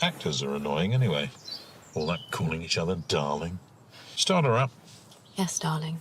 Actors are annoying anyway. All that calling each other darling. Start her up. Yes, darling.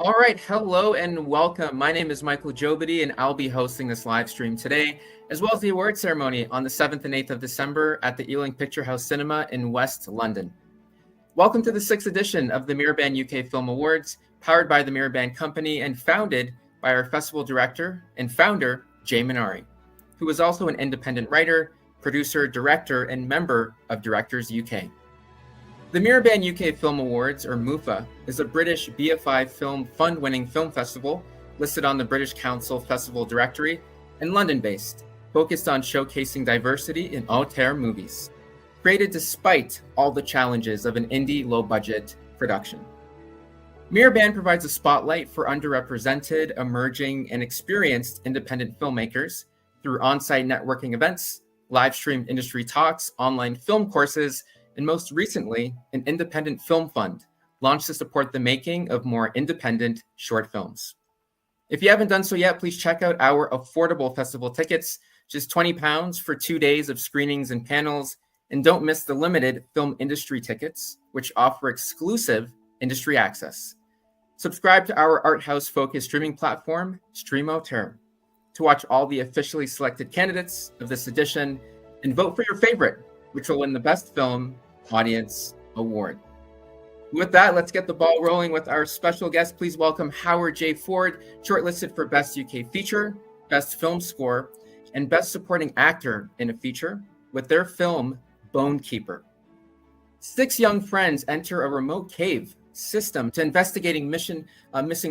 All right, hello and welcome. My name is Michael Jobity, and I'll be hosting this live stream today, as well as the award ceremony on the 7th and 8th of December at the Ealing Picture House Cinema in West London. Welcome to the 6th edition of the Mirrorband UK Film Awards, powered by the Mirrorband Company and founded by our festival director and founder, Jay Manari, who is also an independent writer, producer, director, and member of Directors UK. The Mirrorband UK Film Awards, or MUFA, is a British BFI film fund-winning film festival listed on the British Council Festival Directory and London-based, focused on showcasing diversity in auteur movies, created despite all the challenges of an indie low-budget production. Mirrorband provides a spotlight for underrepresented, emerging, and experienced independent filmmakers through on-site networking events, live-streamed industry talks, online film courses, and most recently, an independent film fund launched to support the making of more independent short films. If you haven't done so yet, please check out our affordable festival tickets, just £20 for 2 days of screenings and panels, and don't miss the limited film industry tickets, which offer exclusive industry access. Subscribe to our art house-focused streaming platform, Stream Auteur, to watch all the officially selected candidates of this edition and vote for your favorite, which will win the Best Film Audience Award. With that, let's get the ball rolling with our special guest. Please welcome Howard J. Ford, shortlisted for Best UK Feature, Best Film Score, and Best Supporting Actor in a Feature with their film, Bone Keeper. 6 young friends enter a remote cave system to investigating missing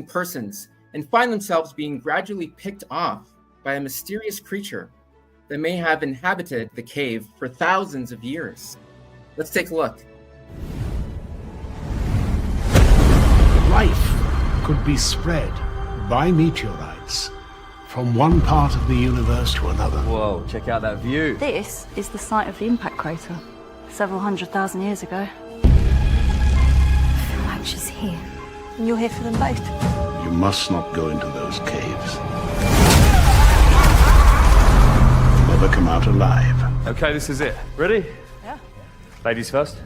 persons and find themselves being gradually picked off by a mysterious creature that may have inhabited the cave for thousands of years. Let's take a look. Life could be spread by meteorites from one part of the universe to another. Whoa, check out that view. This is the site of the impact crater, several 100,000 years ago. Perhaps she's here. And you're here for them both. You must not go into those caves. Never come out alive. Okay, this is it. Ready? Yeah. Ladies first.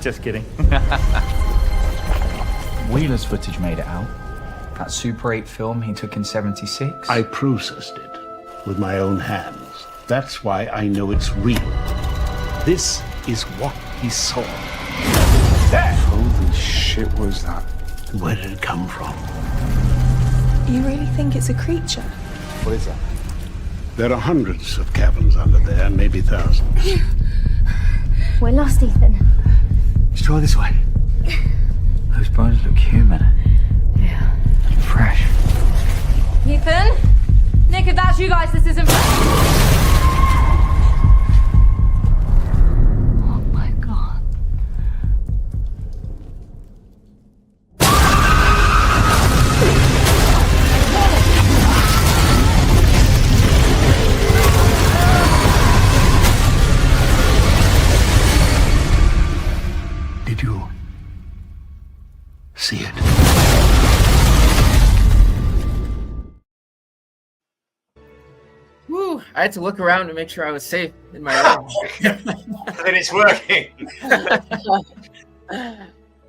Just kidding. Wheeler's footage made it out. That Super 8 film he took in '76. I processed it with my own hands. That's why I know it's real. This is what he saw. Holy shit, was that? Where did it come from? You really think it's a creature? What is that? There are hundreds of caverns under there, maybe thousands. We're lost, Ethan. Let's try this way. Those bones look human. Yeah. Fresh. Ethan? Nick, if that's you guys, this isn't... Oh my God. I had to look around to make sure I was safe in my room. Then it's working.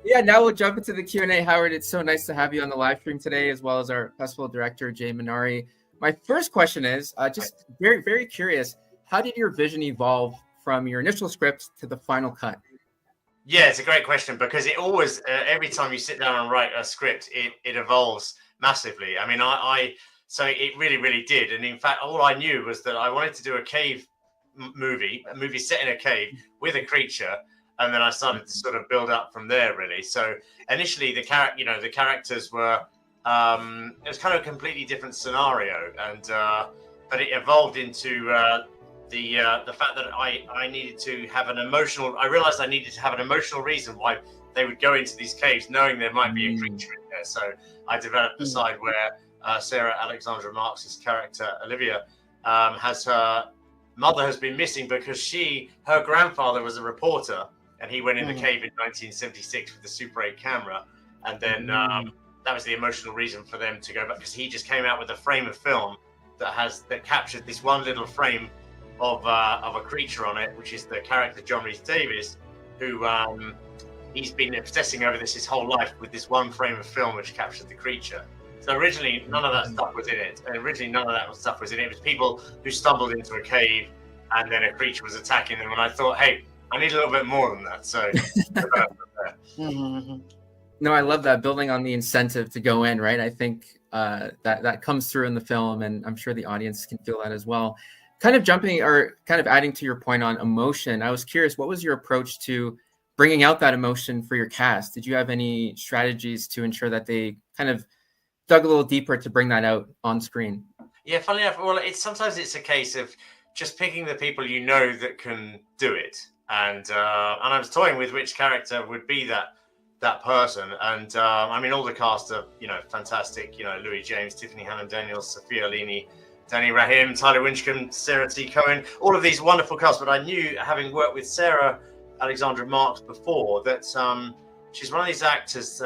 Yeah, now we'll jump into the Q&A. Howard, it's so nice to have you on the live stream today, as well as our festival director, Jay Manari. My first question is just very, very curious. How did your vision evolve from your initial script to the final cut? Yeah, it's a great question, because it always, every time you sit down and write a script, it evolves massively. I mean, so it really, really did. And in fact, all I knew was that I wanted to do a cave movie, a movie set in a cave with a creature. And then I started to sort of build up from there, really. So initially, the characters were, it was kind of a completely different scenario, and but it evolved into the fact that I needed to have an emotional. I realized I needed to have an emotional reason why they would go into these caves, knowing there might be a creature in there. So I developed the side where Sarah Alexandra Marx's character Olivia has her mother has been missing because her grandfather was a reporter. And he went in the cave in 1976 with the Super 8 camera. And then that was the emotional reason for them to go back, because he just came out with a frame of film that captured this one little frame of a creature on it, which is the character John Rhys-Davies, who he's been obsessing over this his whole life with this one frame of film which captured the creature. So originally, none of that stuff was in it. And originally, none of that stuff was in it. It was people who stumbled into a cave and then a creature was attacking them. And I thought, hey, I need a little bit more than that. So, No, I love that, building on the incentive to go in, right? I think that comes through in the film, and I'm sure the audience can feel that as well. Kind of adding to your point on emotion, I was curious, what was your approach to bringing out that emotion for your cast? Did you have any strategies to ensure that they kind of dug a little deeper to bring that out on screen? Yeah, funnily enough, well, sometimes it's a case of just picking the people you know that can do it. And I was toying with which character would be that person. And I mean, all the cast are, fantastic. Louis James, Tiffany Hammond-Daniels, Sophia Lini, Danny Rahim, Tyler Winchcombe, Sarah T. Cohen, all of these wonderful casts. But I knew, having worked with Sarah Alexandra Marx before, that she's one of these actresses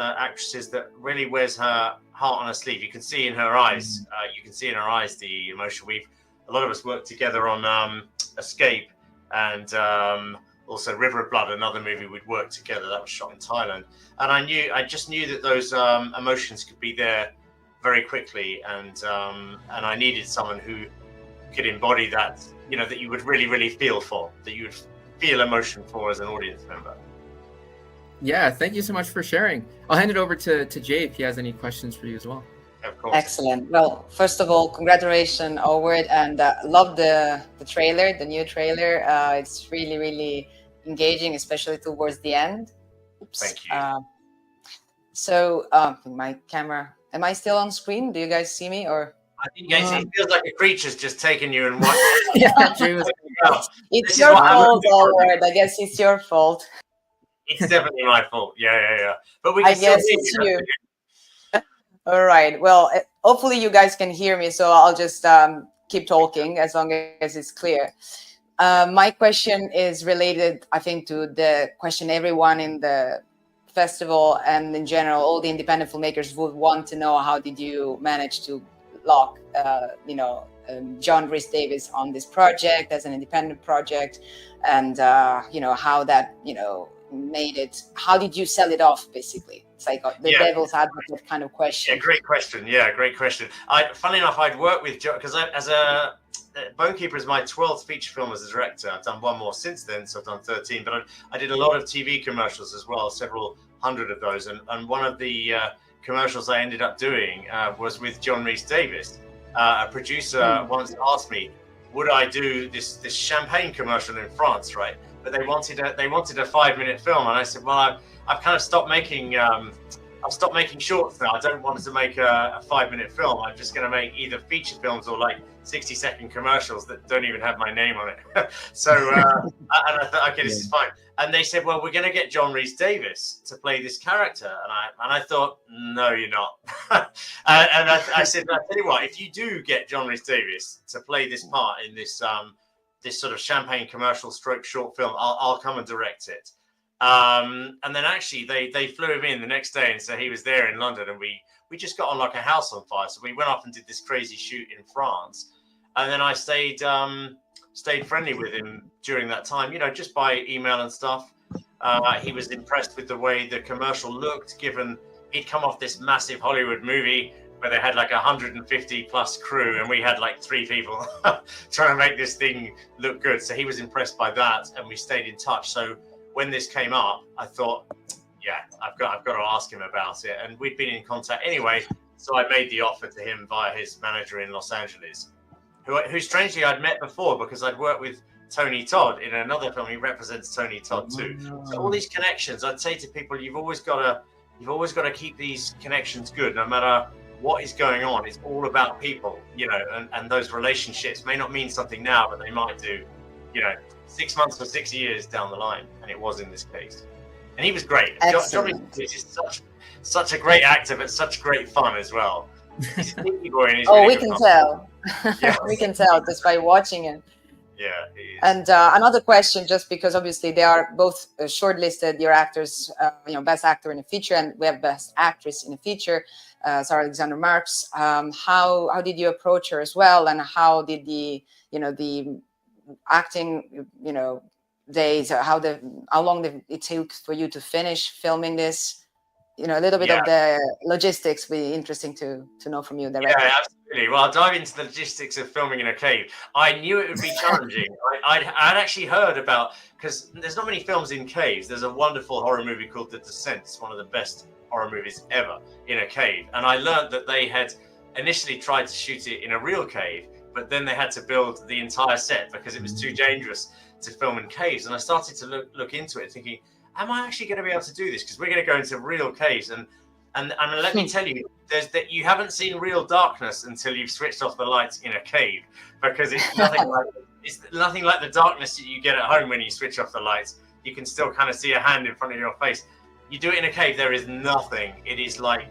that really wears her heart on her sleeve. You can see in her eyes. The emotion. A lot of us worked together on Escape and also River of Blood, another movie we'd worked together that was shot in Thailand. And I just knew that those emotions could be there very quickly, and I needed someone who could embody that, that you would really, really feel for, that you would feel emotion for as an audience member. Yeah, thank you so much for sharing. I'll hand it over to Jay if he has any questions for you as well. Of course. Excellent. Well, first of all, congratulations, Howard, and love the trailer, the new trailer. It's really, really engaging, especially towards the end. Oops. Thank you. So my camera, am I still on screen? Do you guys see me, or? I think it feels like a creature's just taken you and It's your fault, Howard. I guess it's your fault. It's definitely my fault. Yeah. But I guess it's you. All right. Well, hopefully you guys can hear me, so I'll just keep talking as long as it's clear. My question is related, I think, to the question everyone in the festival and in general, all the independent filmmakers would want to know: how did you manage to lock, John Rhys-Davies on this project as an independent project, and how that made it? How did you sell it off, basically? It's like the devil's advocate kind of question. Yeah, great question. Funnily enough, I'd worked with John because Bonekeeper is my 12th feature film as a director. I've done one more since then, so I've done 13. But I did a lot of TV commercials as well, several hundred of those. And one of the commercials I ended up doing was with John Rhys-Davies. A producer once asked me, would I do this champagne commercial in France, right? But they wanted a 5-minute film, and I said, well, I've kind of stopped making shorts now. I don't want to make a 5-minute film. I'm just going to make either feature films or like 60-second commercials that don't even have my name on it. So and I thought, okay, this is fine. And they said, well, we're going to get John Rhys-Davies to play this character, and I thought, no, you're not. and I said, I tell you what, if you do get John Rhys-Davies to play this part in this this sort of champagne commercial stroke short film, I'll come and direct it. And then actually they flew him in the next day, and so he was there in London, and we just got on like a house on fire. So we went off and did this crazy shoot in France. And then I stayed friendly with him during that time, just by email and stuff. He was impressed with the way the commercial looked, given he'd come off this massive Hollywood movie where they had like 150 plus crew, and we had like 3 people trying to make this thing look good. So he was impressed by that, and we stayed in touch. So when this came up, I thought, yeah, I've got to ask him about it. And we'd been in contact anyway, so I made the offer to him via his manager in Los Angeles, who strangely I'd met before because I'd worked with Tony Todd in another film. He represents Tony Todd too. So all these connections, I'd say to people, you've always got to keep these connections good, no matter what is going on. It's all about people, and those relationships may not mean something now, but they might do, 6 months or 6 years down the line. And it was in this case. And he was great. Jobity is such a great actor, but such great fun as well. He's a sneaky boy, and he's really we can tell. Yeah. We can tell just by watching it. Yeah, he is. And another question, just because obviously they are both shortlisted, your actors, best actor in a feature, and we have best actress in a feature, Sarah Alexandra Marks. How did you approach her as well, and how did the acting days, how long it took for you to finish filming this? A little bit of the logistics would be interesting to know from you directly. Yeah, absolutely. Well, I'll dive into the logistics of filming in a cave. I knew it would be challenging. I'd actually heard about, because there's not many films in caves. There's a wonderful horror movie called The Descent. It's one of the best horror movies ever in a cave. And I learned that they had initially tried to shoot it in a real cave, but then they had to build the entire set because it was too dangerous to film in caves. And I started to look into it, thinking, am I actually going to be able to do this? Because we're going to go into real caves, and let me tell you, you haven't seen real darkness until you've switched off the lights in a cave, because it's nothing like the darkness that you get at home when you switch off the lights. You can still kind of see a hand in front of your face. You do it in a cave, there is nothing. It's like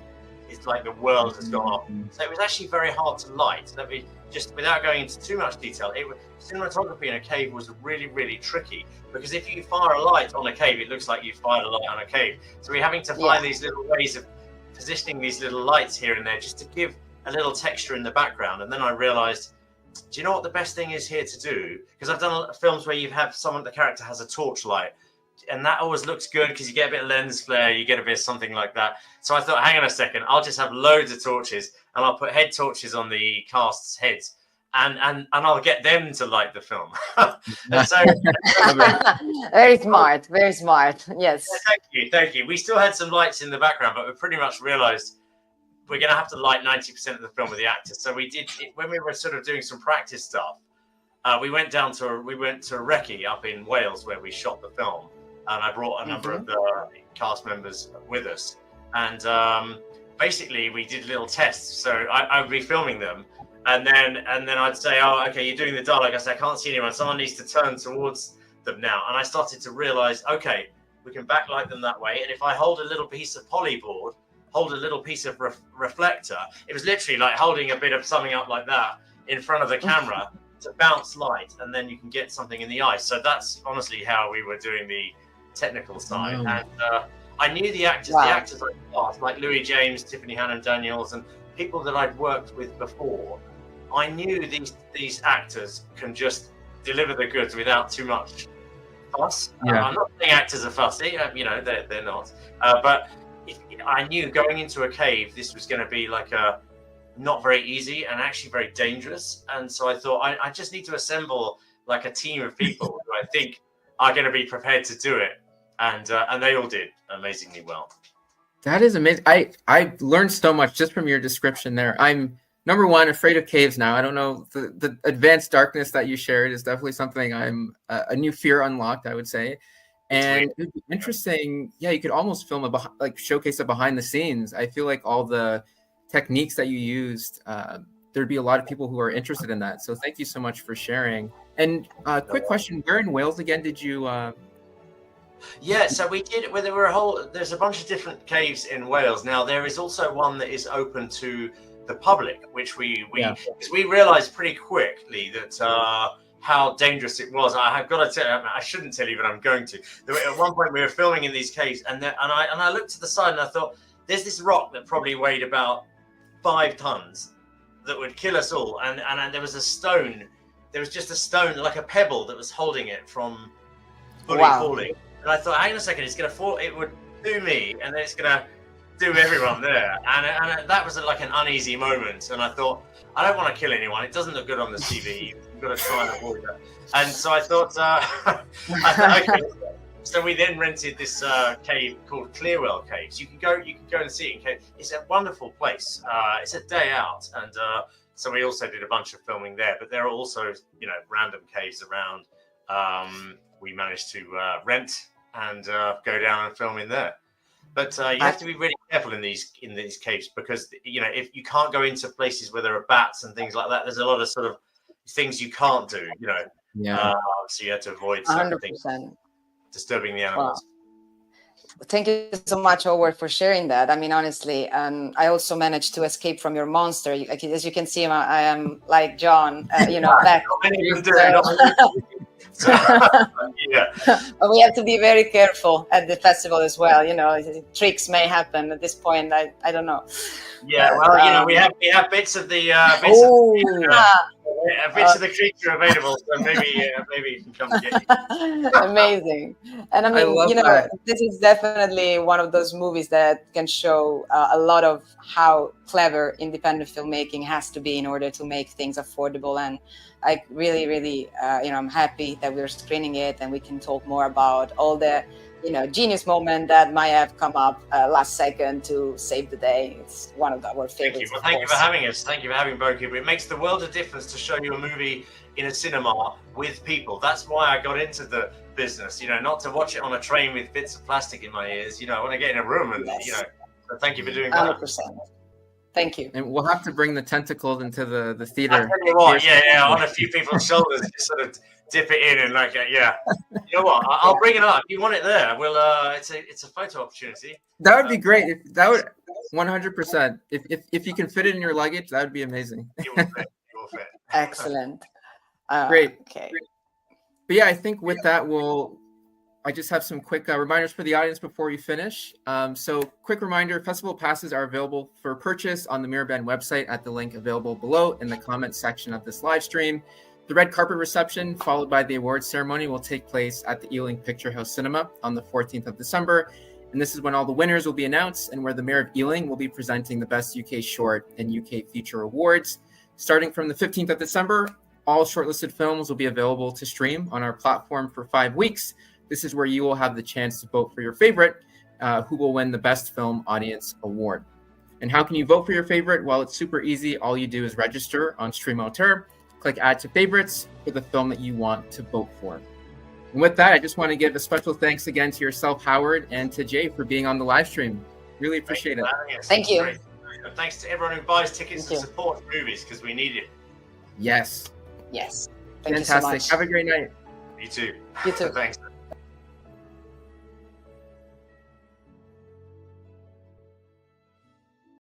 the world has gone off. So it was actually very hard to light. Let me just, without going into too much detail, cinematography in a cave was really, really tricky, because if you fire a light on a cave, it looks like you fired a light on a cave. So we're having to find these little ways of positioning these little lights here and there just to give a little texture in the background. And then I realized, do you know what the best thing is here to do? Because I've done films where you have the character has a torchlight, and that always looks good because you get a bit of lens flare, you get a bit of something like that. So I thought, hang on a second, I'll just have loads of torches, and I'll put head torches on the cast's heads, and I'll get them to light the film. And so, very smart, yes. Thank you. We still had some lights in the background, but we pretty much realized we're going to have to light 90% of the film with the actors. So we did it, when we were sort of doing some practice stuff. We went to Recce up in Wales, where we shot the film, and I brought a number of the cast members with us, and basically we did little tests. So I would be filming them, and then I'd say, oh, okay, you're doing the dialogue. I said, I can't see anyone. Someone needs to turn towards them now. And I started to realize, okay, we can backlight them that way. And if I hold a little piece of polyboard, hold a little piece of reflector, it was literally like holding a bit of something up like that in front of the camera to bounce light, and then you can get something in the eye. So that's honestly how we were doing the technical side. And I knew the actors, like Louis James, Tiffany Hannon Daniels, and people that I'd worked with before. I knew these actors can just deliver the goods without too much fuss. I'm not saying actors are fussy, they're not. But I knew going into a cave, this was going to be like not very easy and actually very dangerous. And so I thought, I just need to assemble like a team of people who I think are going to be prepared to do it. And they all did amazingly well. That is amazing. I learned so much just from your description there. I'm, number one, afraid of caves now. I don't know, the advanced darkness that you shared is definitely something I'm a new fear unlocked, I would say. And it'd be interesting. Yeah, you could almost film showcase it behind the scenes. I feel like all the techniques that you used, there'd be a lot of people who are interested in that. So thank you so much for sharing. And quick question, where in Wales again did you... Yeah, so we did, well, there's a bunch of different caves in Wales. Now, there is also one that is open to the public, which because we realized pretty quickly that how dangerous it was. I have got to tell you, I shouldn't tell you, but I'm going to. At one point, we were filming in these caves, and I looked to the side and I thought, there's this rock that probably weighed about 5 tons. that would kill us all, and there was a stone. There was just a stone, like a pebble, that was holding it from fully falling. And I thought, hang on a second, it's going to fall. It would do me, and then it's going to do everyone there. And that was like an uneasy moment. And I thought, I don't want to kill anyone. It doesn't look good on the TV. You've got to try and avoid that. And so I thought, okay. So we then rented this cave called Clearwell Caves. You can go and see it in cave. It's a wonderful place. It's a day out, and so we also did a bunch of filming there. But there are also, random caves around. We managed to rent and go down and film in there. But you have to be really careful in these caves, because if you can't go into places where there are bats and things like that, there's a lot of sort of things you can't do. So you have to avoid certain 100%. things disturbing the animals. Wow. Thank you so much, Howard, for sharing that. I mean, honestly, I also managed to escape from your monster. As you can see, I am like John, back. But we have to be very careful at the festival as well. Tricks may happen at this point. I don't know. Yeah, well, we have bits of the bits of the creature available, so maybe you can come and get you. Amazing. And I mean, this is definitely one of those movies that can show a lot of how clever independent filmmaking has to be in order to make things affordable. And I really, I'm happy that we're screening it and we can talk more about all the, genius moment that might have come up last second to save the day. It's one of our favorites. Thank you. Well, thank you for having us. Thank you for having both people. It makes the world of difference to show you a movie in a cinema with people. That's why I got into the business, not to watch it on a train with bits of plastic in my ears. I want to get in a room and, so thank you for doing that. 100%. Thank you. And we'll have to bring the tentacles into the theater. I tell you what, on a few people's shoulders, just sort of dip it in and You know what? I'll bring it up. If you want it there, we'll. It's a photo opportunity. That would be great. That would 100%. If you can fit it in your luggage, that would be amazing. It will fit. It will fit. Excellent. Great. Okay. But yeah, I think with that, I just have some quick reminders for the audience before we finish. So quick reminder, festival passes are available for purchase on the Miraband website at the link available below in the comments section of this live stream. The red carpet reception, followed by the awards ceremony, will take place at the Ealing Picture House Cinema on the 14th of December. And this is when all the winners will be announced and where the Mayor of Ealing will be presenting the Best UK Short and UK Feature Awards. Starting from the 15th of December, all shortlisted films will be available to stream on our platform for 5 weeks. This is where you will have the chance to vote for your favorite, who will win the Best Film Audience Award. And how can you vote for your favorite? Well, it's super easy. All you do is register on Stream Auteur, click Add to Favorites for the film that you want to vote for. And with that, I just want to give a special thanks again to yourself, Howard, and to Jay for being on the live stream. Really appreciate it. Thank you. And thanks to everyone who buys tickets and supports movies, because we need it. Yes. Yes. Thank Fantastic. you so much. Have a great night. You too. You too. Thanks.